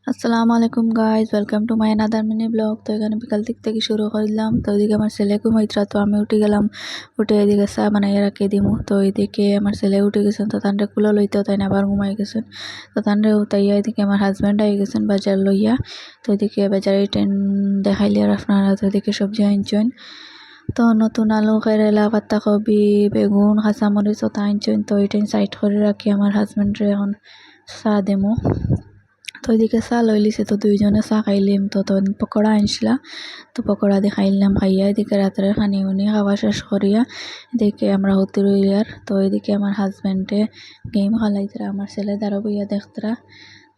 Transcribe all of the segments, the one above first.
আসসালামু আলাইকুম guys, welcome to my another mini blog. তো এখানে বিকাল থেকে শুরু করলাম। তো ওইদিকে আমার ছেলে ঘুমাইতরা, তো আমি উঠে গেলাম। উঠে এদিকে চা বানাইয়া রাখি দিমু। তো এইদিকে আমার ছেলে উঠে গেছেন, তো তানরে কুলো লইতেও তাই না আবার ঘুমাই গেছেন। তো তানরে উঠাইয়া এদিকে আমার হাজব্যান্ড আই গেছেন বাজার লইয়া। তো এদিকে বাজারে ট্রেন দেখাইলি আর আপনারা। তো এদিকে সবজি আনছেন। তো নতুন আলু, কেরেলা, পাতাকপি, বেগুন, কাঁচামরিচ ওটা আনছেন। তো এইটাই সাইড করে রাখি আমার হাজব্যান্ডরে এখন চা দেমু। তো এদিকে চা লই লিছে, তো দুইজনে চা খাইলিম। তো পকোড়া আনছিলা, তো পকোড়া দিয়ে খাইলাম। খাইয়া এদিকে রাত্রে খানি উনি খাওয়া শেষ করিয়া এদিকে আমরা হতে রইয়ার। তো এদিকে আমার হাজব্যান্ডে গেম খেলাইতরা, আমার ছেলে দ্বারা বইয়া দেখতরা।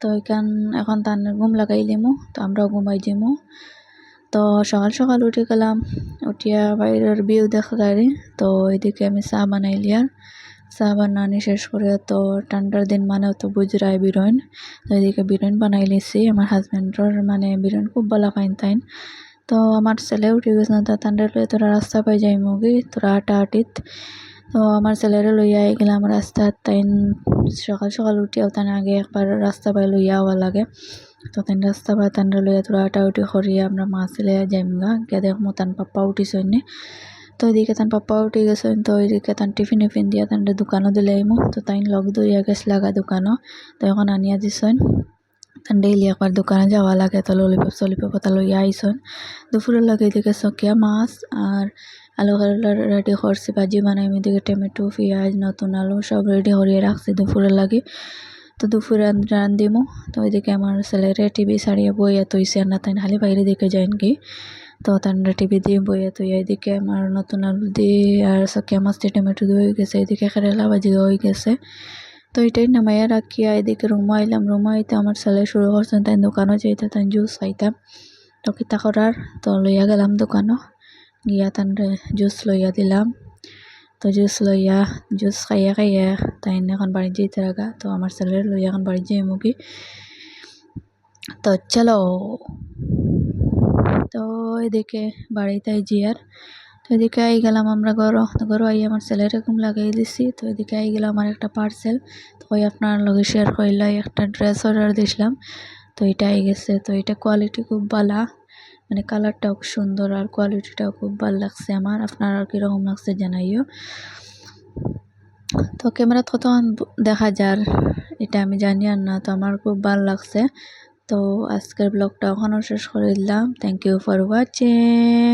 তো এখন তার ঘুম লাগাইলিমু, তো আমরাও ঘুমাই যামু। তো সকাল সকাল উঠে গেলাম, উঠিয়া বাইরের ভিউ দেখতারি। তো এদিকে আমি চা বানাইলি আর চা বানানি শেষ করে, তো ঠান্ডার দিন মানে তো বুঝরাই বিরইন। তো এদিকে বিরইন বানাই লিছি। আমার হাজব্যান্ডর মানে বিরইন খুব ভালো খাইন তাইন। তো আমার ছেলে উঠে গেছে, তা ঠান্ডার লইয়া তোরা রাস্তা পাই যাই মুগি তোরা হাঁটাহাঁটিত। তো আমার ছেলেরে লইয়া গেলাম রাস্তা। তাইন সকাল সকাল উঠিয়াও তার আগে একবার রাস্তা পাই লইয়া হওয়া লাগে। তো তাই রাস্তা পাই তান লইয়া তোরা হাঁটাহাঁটি করিয়া আমরা মা ছেলে যাইমগা গিয়ে দেখমু তান পাপ্পা উঠিছইনি। তো এদিকে তান পাপ্পা উঠে গেছেন। তো এদিকে তান টিফিন দিয়া তান দোকানও দিলে আইমু। তো তাই লগ দইয়া গেছলাগা দোকানও। তো এখন আনিয়া দিছইন। তান ডেইলি একবার দোকানে যাওয়া লাগে। তো ললিপপ ওটা লইয়া আইসন। দুপুরের লাগে এদিকে সকিয়া মাছ আর আলু কেরেলা রেডি করছি, ভাজি বানাই। এদিকে টমেটো, পেঁয়াজ, নতুন আলু সব রেডি করিয়ে রাখছি দুপুরের লাগে। তো দুপুরে রান্ধিমু। তো ওইদিকে আমার ছেলেরে টিভি ছাড়িয়ে বইয়া তৈছে না, তাই খালি বাইরে দিকে যাইন কি। তো তান্ডা টিভি দিয়ে বইয়া তৈয়া এদিকে আমার নতুন আলু দিয়ে আর সকিয়া মাছ দিয়ে টমেটো দিয়ে হয়ে গেছে। এদিকে কেরেলা ভাজি হয়ে গেছে। তো এটাই নামাইয়া রাখিয়া এদিকে রুমা আইলাম। রুমা আইতে আমার ছেলে শুরু করছেন তাই দোকানও যাইতে, তাই জুস খাইতাম। তো কিতা করার, তো লইয়া গেলাম দোকানও গিয়া তানরে জুস লইয়া দিলাম। তো জুস খাইয়া তাই এখন বাড়ি যেতে রাখা। তো আমার ছেলের লইয়া এখন বাড়ি যাই মুগি। তো চলো। তো এদিকে বাড়িতে জিয়ার। তো এদিকে আই গেলাম আমরা ঘরও আই আমার ছেলের ঘুম লাগাই দিছি। তো এদিকে আই গেলাম আমার একটা পার্সেল। তো ওই আপনার লগে শেয়ার করলাই একটা ড্রেস অর্ডার দিছিলাম। তো এটা আই গেছে। তো এটা কোয়ালিটি খুব ভালো, মানে কালারটাও সুন্দর আর কোয়ালিটিটাও খুব ভালো লাগছে আমার। আপনার আর কীরকম লাগছে জানাইও। তো ক্যামেরাত কত দেখা যার এটা আমি জানি আর না, তো আমার খুব ভালো লাগছে। তো আজকের ব্লগটা ওখানেও শেষ করে দিলাম। Thank you for watching.